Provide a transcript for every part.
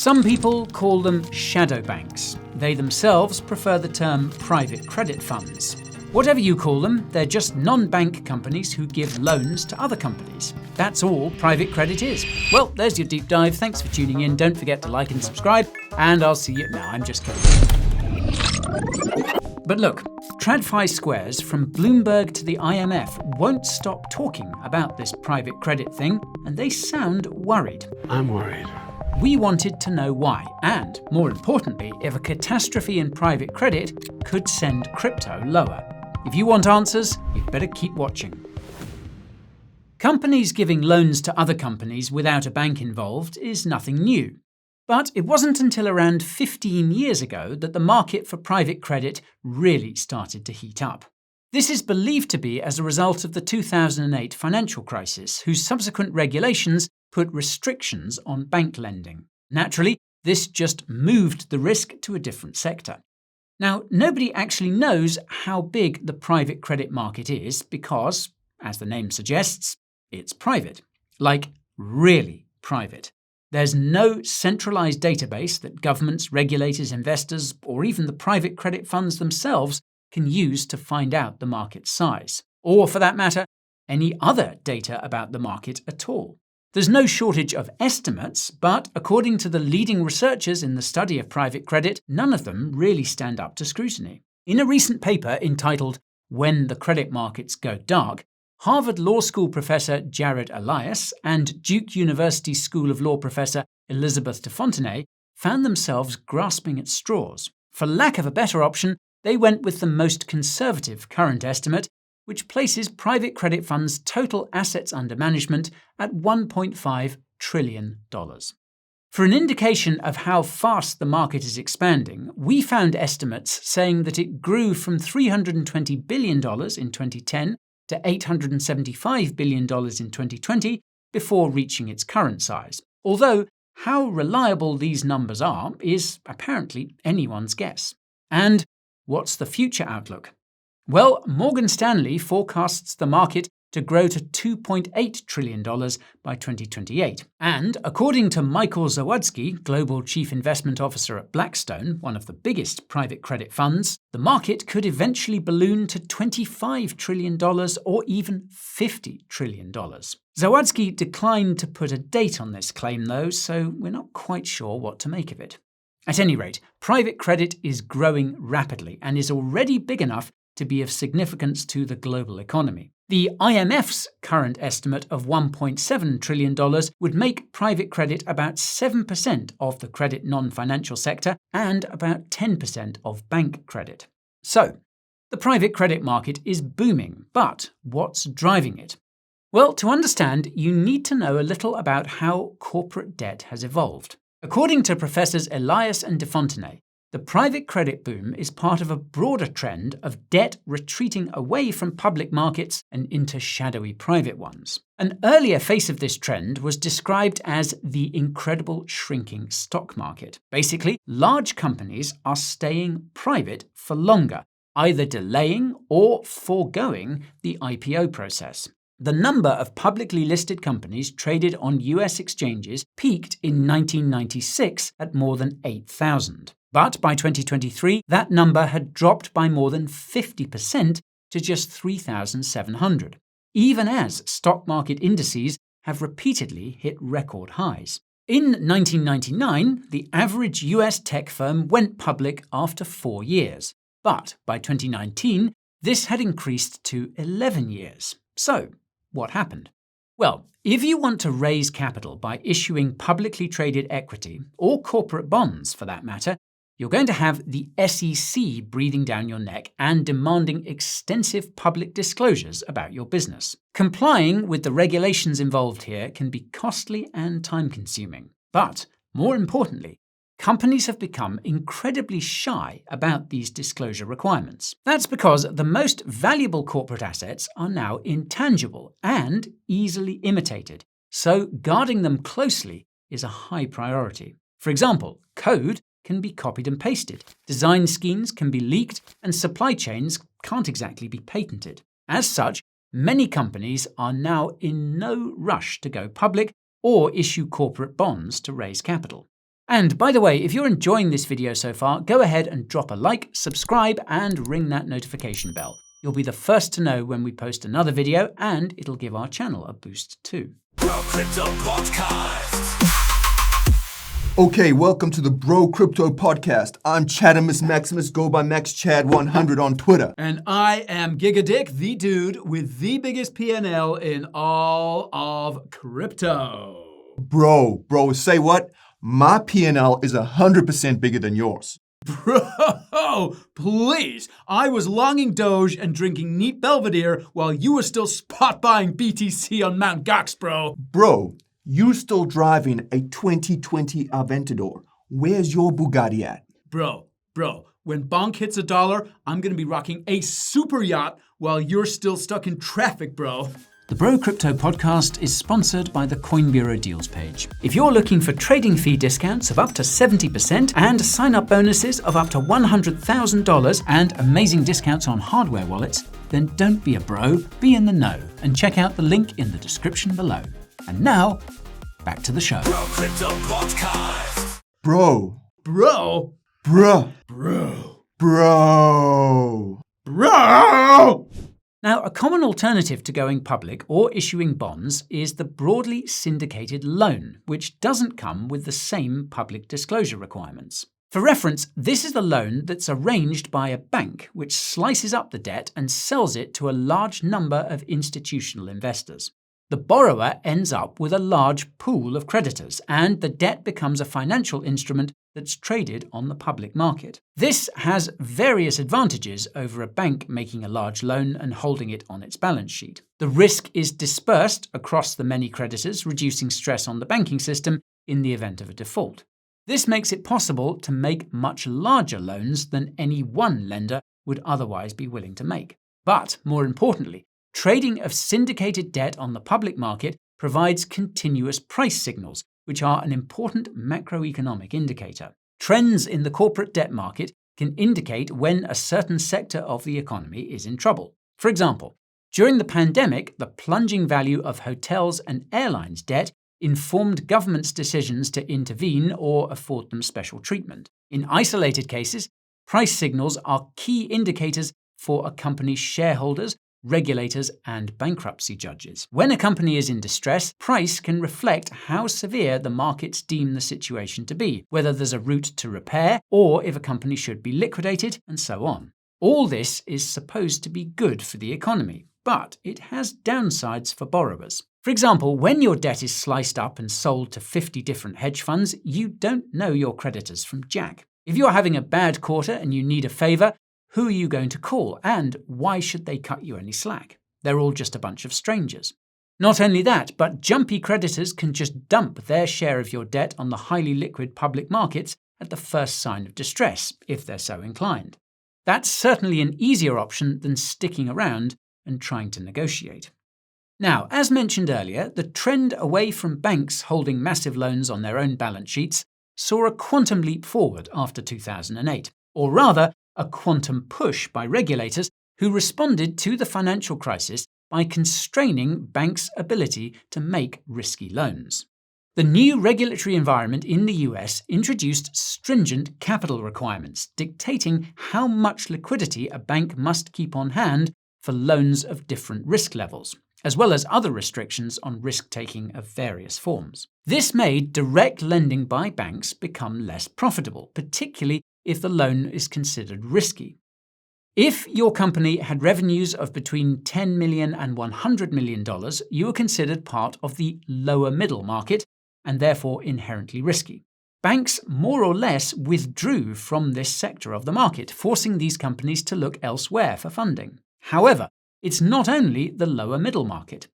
Some people call them shadow banks. They themselves prefer the term private credit funds. Whatever you call them, they're just non-bank companies who give loans to other companies. That's all private credit is. Well, there's your deep dive. Thanks for tuning in. Don't forget to like and subscribe, and I'll see you. No, I'm just kidding. But look, TradFi squares from Bloomberg to the IMF won't stop talking about this private credit thing, and they sound worried. I'm worried. We wanted to know why, and, more importantly, if a catastrophe in private credit could send crypto lower. If you want answers, you'd better keep watching. Companies giving loans to other companies without a bank involved is nothing new. But it wasn't until around 15 years ago that the market for private credit really started to heat up. This is believed to be as a result of the 2008 financial crisis, whose subsequent regulations put restrictions on bank lending. Naturally, this just moved the risk to a different sector. Now, nobody actually knows how big the private credit market is because, as the name suggests, it's private. Like, really private. There's no centralized database that governments, regulators, investors, or even the private credit funds themselves can use to find out the market's size. Or, for that matter, any other data about the market at all. There's no shortage of estimates, but according to the leading researchers in the study of private credit, none of them really stand up to scrutiny. In a recent paper entitled "When the Credit Markets Go Dark," Harvard Law School professor Jared Elias and Duke University School of Law professor Elizabeth de Fontenay found themselves grasping at straws. For lack of a better option, they went with the most conservative current estimate, which places private credit funds' total assets under management at $1.5 trillion. For an indication of how fast the market is expanding, we found estimates saying that it grew from $320 billion in 2010 to $875 billion in 2020 before reaching its current size. Although, how reliable these numbers are is apparently anyone's guess. And what's the future outlook? Well, Morgan Stanley forecasts the market to grow to $2.8 trillion by 2028. And according to Michael Zawadzki, Global Chief Investment Officer at Blackstone, one of the biggest private credit funds, the market could eventually balloon to $25 trillion or even $50 trillion. Zawadzki declined to put a date on this claim, though, so we're not quite sure what to make of it. At any rate, private credit is growing rapidly and is already big enough to be of significance to the global economy. The IMF's current estimate of $1.7 trillion would make private credit about 7% of the credit non-financial sector and about 10% of bank credit. So, the private credit market is booming, but what's driving it? Well, to understand, you need to know a little about how corporate debt has evolved. According to Professors Elias and de Fontenay, the private credit boom is part of a broader trend of debt retreating away from public markets and into shadowy private ones. An earlier face of this trend was described as the incredible shrinking stock market. Basically, large companies are staying private for longer, either delaying or foregoing the IPO process. The number of publicly listed companies traded on US exchanges peaked in 1996 at more than 8,000. But by 2023, that number had dropped by more than 50% to just 3,700, even as stock market indices have repeatedly hit record highs. In 1999, the average US tech firm went public after 4 years, but by 2019, this had increased to 11 years. So, what happened? Well, if you want to raise capital by issuing publicly traded equity, or corporate bonds for that matter, you're going to have the SEC breathing down your neck and demanding extensive public disclosures about your business. Complying with the regulations involved here can be costly and time-consuming. But, more importantly, companies have become incredibly shy about these disclosure requirements. That's because the most valuable corporate assets are now intangible and easily imitated, so guarding them closely is a high priority. For example, code can be copied and pasted, design schemes can be leaked, and supply chains can't exactly be patented. As such, many companies are now in no rush to go public or issue corporate bonds to raise capital. And by the way, if you're enjoying this video so far, go ahead and drop a like, subscribe, and ring that notification bell. You'll be the first to know when we post another video, and it'll give our channel a boost too. Bro Crypto Podcast. Okay, welcome to the Bro Crypto Podcast. I'm Chadimus Maximus, go by MaxChad100 on Twitter. And I am GigaDick, the dude with the biggest P&L in all of crypto. Bro, say what? My P&L is 100% bigger than yours. Bro, please. I was longing Doge and drinking neat Belvedere while you were still spot buying BTC on Mount Gox, bro. Bro, you're still driving a 2020 Aventador. Where's your Bugatti at? Bro, when bonk hits $1, I'm gonna be rocking a super yacht while you're still stuck in traffic, bro. The Bro Crypto Podcast is sponsored by the Coin Bureau Deals page. If you're looking for trading fee discounts of up to 70% and sign-up bonuses of up to $100,000 and amazing discounts on hardware wallets, then don't be a bro, be in the know, and check out the link in the description below. And now, back to the show. Bro Crypto Podcast. Bro. Now, a common alternative to going public or issuing bonds is the broadly syndicated loan, which doesn't come with the same public disclosure requirements. For reference, this is the loan that's arranged by a bank which slices up the debt and sells it to a large number of institutional investors. The borrower ends up with a large pool of creditors, and the debt becomes a financial instrument that's traded on the public market. This has various advantages over a bank making a large loan and holding it on its balance sheet. The risk is dispersed across the many creditors, reducing stress on the banking system in the event of a default. This makes it possible to make much larger loans than any one lender would otherwise be willing to make. But, more importantly, trading of syndicated debt on the public market provides continuous price signals, which are an important macroeconomic indicator. Trends in the corporate debt market can indicate when a certain sector of the economy is in trouble. For example, during the pandemic, the plunging value of hotels and airlines debt informed governments' decisions to intervene or afford them special treatment. In isolated cases, price signals are key indicators for a company's shareholders, regulators, and bankruptcy judges. When a company is in distress, price can reflect how severe the markets deem the situation to be, whether there's a route to repair, or if a company should be liquidated, and so on. All this is supposed to be good for the economy, but it has downsides for borrowers. For example, when your debt is sliced up and sold to 50 different hedge funds, you don't know your creditors from Jack. If you're having a bad quarter and you need a favor, who are you going to call, and why should they cut you any slack? They're all just a bunch of strangers. Not only that, but jumpy creditors can just dump their share of your debt on the highly liquid public markets at the first sign of distress, if they're so inclined. That's certainly an easier option than sticking around and trying to negotiate. Now, as mentioned earlier, the trend away from banks holding massive loans on their own balance sheets saw a quantum leap forward after 2008, or rather, a quantum push by regulators who responded to the financial crisis by constraining banks' ability to make risky loans. The new regulatory environment in the US introduced stringent capital requirements, dictating how much liquidity a bank must keep on hand for loans of different risk levels, as well as other restrictions on risk-taking of various forms. This made direct lending by banks become less profitable, particularly if the loan is considered risky. If your company had revenues of between $10 million and $100 million, you were considered part of the lower middle market and therefore inherently risky. Banks more or less withdrew from this sector of the market, forcing these companies to look elsewhere for funding. However, it's not only the lower middle market.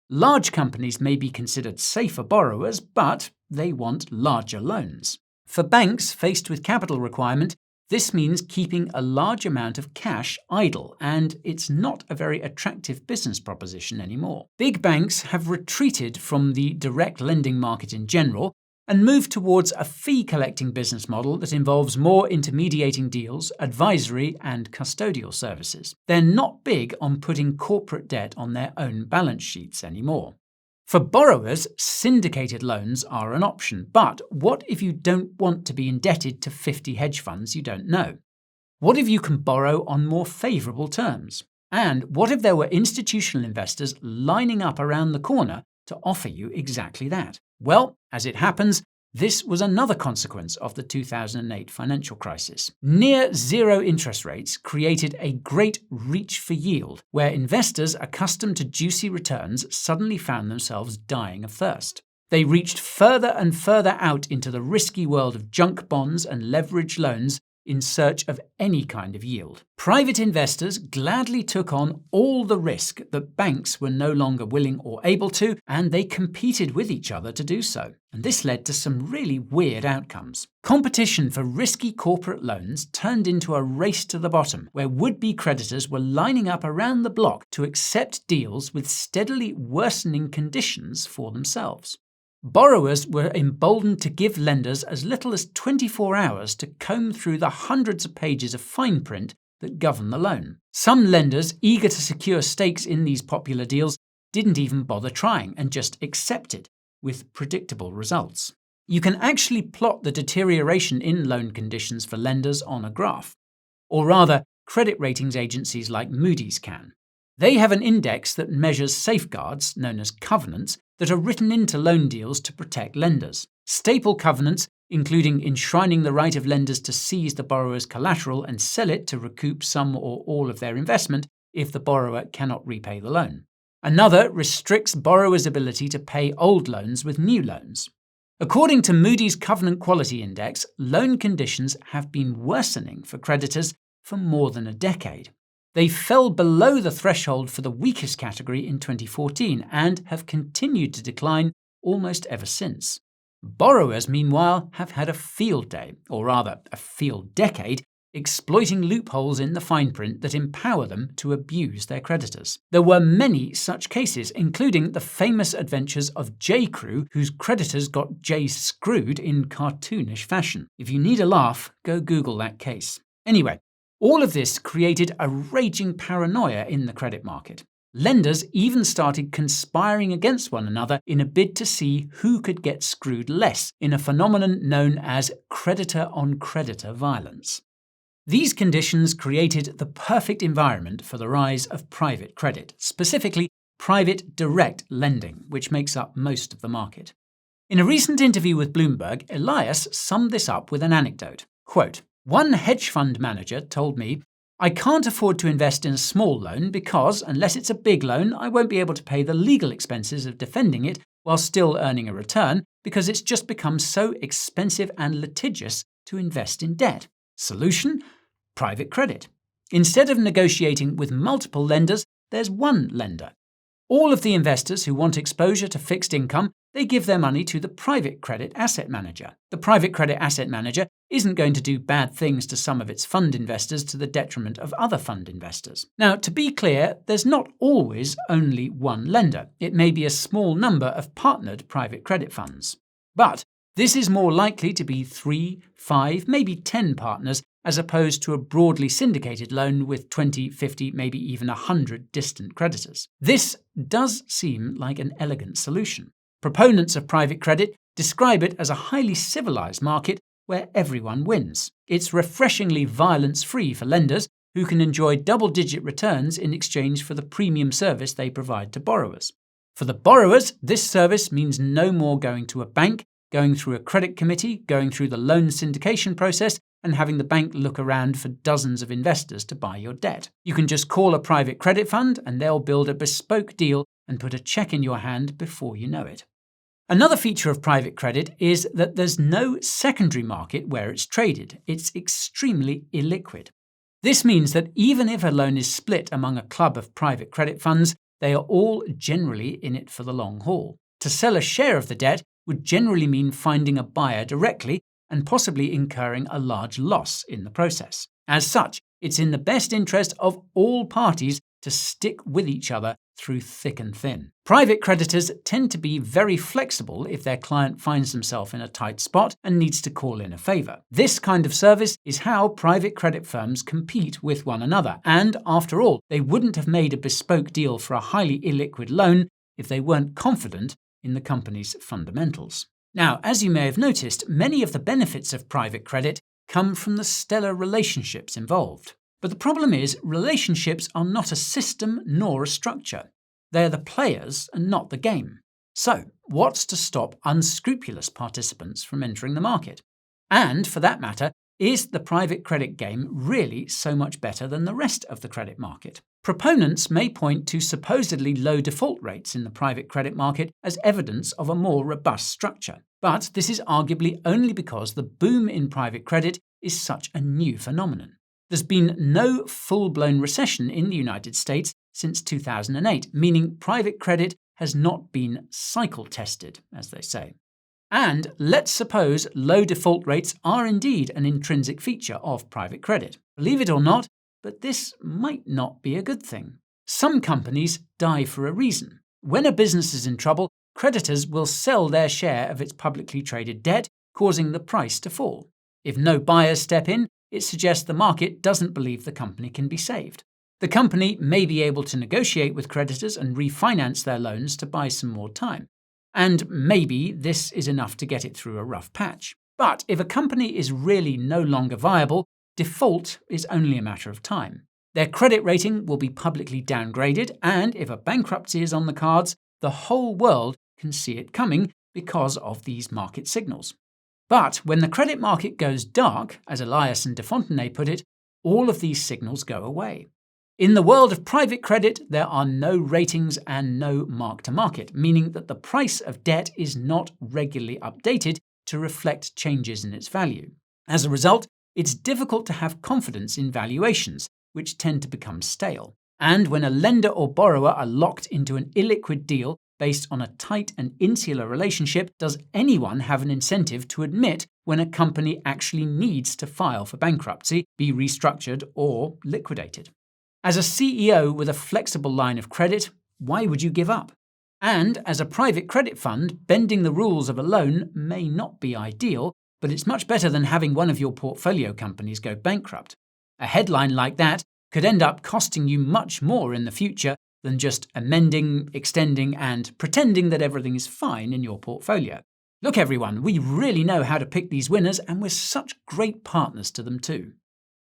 Large companies may be considered safer borrowers, but they want larger loans. For banks faced with capital requirement, this means keeping a large amount of cash idle, and it's not a very attractive business proposition anymore. Big banks have retreated from the direct lending market in general and moved towards a fee-collecting business model that involves more intermediating deals, advisory, and custodial services. They're not big on putting corporate debt on their own balance sheets anymore. For borrowers, syndicated loans are an option. But what if you don't want to be indebted to 50 hedge funds you don't know? What if you can borrow on more favourable terms? And what if there were institutional investors lining up around the corner to offer you exactly that? Well, as it happens, this was another consequence of the 2008 financial crisis. Near zero interest rates created a great reach for yield, where investors accustomed to juicy returns suddenly found themselves dying of thirst. They reached further and further out into the risky world of junk bonds and leveraged loans in search of any kind of yield. Private investors gladly took on all the risk that banks were no longer willing or able to, and they competed with each other to do so. And this led to some really weird outcomes. Competition for risky corporate loans turned into a race to the bottom, where would-be creditors were lining up around the block to accept deals with steadily worsening conditions for themselves. Borrowers were emboldened to give lenders as little as 24 hours to comb through the hundreds of pages of fine print that govern the loan. Some lenders, eager to secure stakes in these popular deals, didn't even bother trying and just accepted, with predictable results. You can actually plot the deterioration in loan conditions for lenders on a graph. Or rather, credit ratings agencies like Moody's can. They have an index that measures safeguards, known as covenants, that are written into loan deals to protect lenders. Staple covenants, including enshrining the right of lenders to seize the borrower's collateral and sell it to recoup some or all of their investment if the borrower cannot repay the loan. Another restricts borrowers' ability to pay old loans with new loans. According to Moody's Covenant Quality Index, loan conditions have been worsening for creditors for more than a decade. They fell below the threshold for the weakest category in 2014 and have continued to decline almost ever since. Borrowers, meanwhile, have had a field day, or rather a field decade, exploiting loopholes in the fine print that empower them to abuse their creditors. There were many such cases, including the famous adventures of J. Crew, whose creditors got J screwed in cartoonish fashion. If you need a laugh, go Google that case. Anyway, all of this created a raging paranoia in the credit market. Lenders even started conspiring against one another in a bid to see who could get screwed less, in a phenomenon known as creditor-on-creditor violence. These conditions created the perfect environment for the rise of private credit, specifically private direct lending, which makes up most of the market. In a recent interview with Bloomberg, Elias summed this up with an anecdote. Quote, "One hedge fund manager told me, I can't afford to invest in a small loan because, unless it's a big loan, I won't be able to pay the legal expenses of defending it while still earning a return because it's just become so expensive and litigious to invest in debt. Solution? Private credit. Instead of negotiating with multiple lenders, there's one lender. All of the investors who want exposure to fixed income, they give their money to the private credit asset manager. The private credit asset manager isn't going to do bad things to some of its fund investors to the detriment of other fund investors. Now, to be clear, there's not always only one lender. It may be a small number of partnered private credit funds. But this is more likely to be 3, 5, maybe 10 partners as opposed to a broadly syndicated loan with 20, 50, maybe even 100 distant creditors. This does seem like an elegant solution. Proponents of private credit describe it as a highly civilized market where everyone wins. It's refreshingly violence-free for lenders who can enjoy double-digit returns in exchange for the premium service they provide to borrowers. For the borrowers, this service means no more going to a bank, going through a credit committee, going through the loan syndication process, and having the bank look around for dozens of investors to buy your debt. You can just call a private credit fund and they'll build a bespoke deal and put a check in your hand before you know it. Another feature of private credit is that there's no secondary market where it's traded. It's extremely illiquid. This means that even if a loan is split among a club of private credit funds, they are all generally in it for the long haul. To sell a share of the debt would generally mean finding a buyer directly and possibly incurring a large loss in the process. As such, it's in the best interest of all parties to stick with each other through thick and thin. Private creditors tend to be very flexible if their client finds themselves in a tight spot and needs to call in a favor. This kind of service is how private credit firms compete with one another, and after all, they wouldn't have made a bespoke deal for a highly illiquid loan if they weren't confident in the company's fundamentals. Now, as you may have noticed, many of the benefits of private credit come from the stellar relationships involved. But the problem is, relationships are not a system nor a structure. They are the players and not the game. So, what's to stop unscrupulous participants from entering the market? And, for that matter, is the private credit game really so much better than the rest of the credit market? Proponents may point to supposedly low default rates in the private credit market as evidence of a more robust structure. But this is arguably only because the boom in private credit is such a new phenomenon. There's been no full-blown recession in the United States since 2008, meaning private credit has not been cycle-tested, as they say. And let's suppose low default rates are indeed an intrinsic feature of private credit. Believe it or not, but this might not be a good thing. Some companies die for a reason. When a business is in trouble, creditors will sell their share of its publicly traded debt, causing the price to fall. If no buyers step in, it suggests the market doesn't believe the company can be saved. The company may be able to negotiate with creditors and refinance their loans to buy some more time. And maybe this is enough to get it through a rough patch. But if a company is really no longer viable, default is only a matter of time. Their credit rating will be publicly downgraded, and if a bankruptcy is on the cards, the whole world can see it coming because of these market signals. But when the credit market goes dark, as Elias and de Fontenay put it, all of these signals go away. In the world of private credit, there are no ratings and no mark-to-market, meaning that the price of debt is not regularly updated to reflect changes in its value. As a result, it's difficult to have confidence in valuations, which tend to become stale. And when a lender or borrower are locked into an illiquid deal based on a tight and insular relationship, does anyone have an incentive to admit when a company actually needs to file for bankruptcy, be restructured, or liquidated? As a CEO with a flexible line of credit, why would you give up? And as a private credit fund, bending the rules of a loan may not be ideal, but it's much better than having one of your portfolio companies go bankrupt. A headline like that could end up costing you much more in the future than just amending, extending, and pretending that everything is fine in your portfolio. Look, everyone, we really know how to pick these winners, and we're such great partners to them too.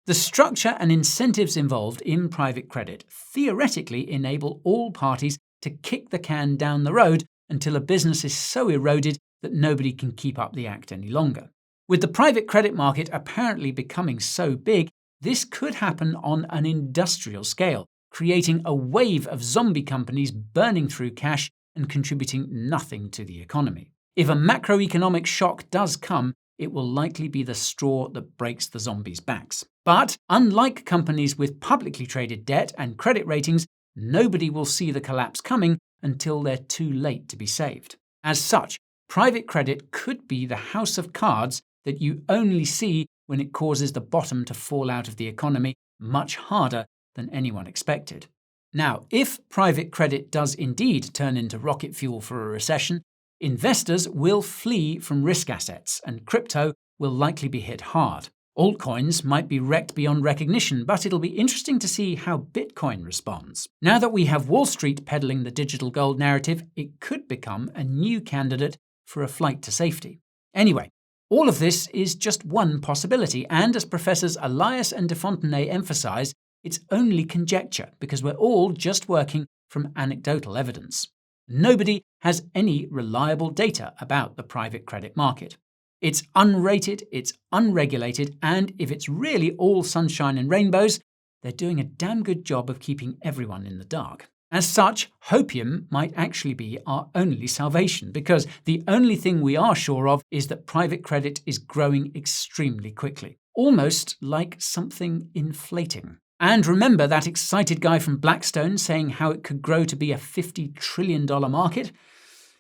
The structure and incentives involved in private credit theoretically enable all parties to kick the can down the road until a business is so eroded that nobody can keep up the act any longer. With the private credit market apparently becoming so big, this could happen on an industrial scale, creating a wave of zombie companies burning through cash and contributing nothing to the economy. If a macroeconomic shock does come, it will likely be the straw that breaks the zombies' backs. But unlike companies with publicly traded debt and credit ratings, nobody will see the collapse coming until they're too late to be saved. As such, private credit could be the house of cards that you only see when it causes the bottom to fall out of the economy much harder than anyone expected. Now, if private credit does indeed turn into rocket fuel for a recession, investors will flee from risk assets and crypto will likely be hit hard. Altcoins might be wrecked beyond recognition, but it'll be interesting to see how Bitcoin responds. Now that we have Wall Street peddling the digital gold narrative, it could become a new candidate for a flight to safety. Anyway, all of this is just one possibility, and as Professors Elias and de Fontenay emphasize, it's only conjecture because we're all just working from anecdotal evidence. Nobody has any reliable data about the private credit market. It's unrated, it's unregulated, and if it's really all sunshine and rainbows, they're doing a damn good job of keeping everyone in the dark. As such, hopium might actually be our only salvation, because the only thing we are sure of is that private credit is growing extremely quickly, almost like something inflating. And remember that excited guy from Blackstone saying how it could grow to be a $50 trillion market?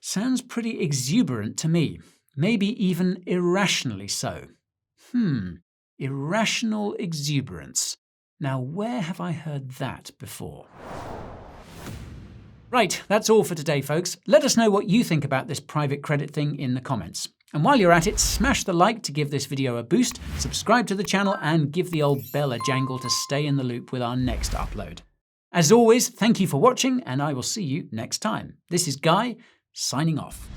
Sounds pretty exuberant to me. Maybe even irrationally so. Irrational exuberance. Now, where have I heard that before? Right, that's all for today, folks. Let us know what you think about this private credit thing in the comments. And while you're at it, smash the like to give this video a boost, subscribe to the channel, and give the old bell a jangle to stay in the loop with our next upload. As always, thank you for watching, and I will see you next time. This is Guy, signing off.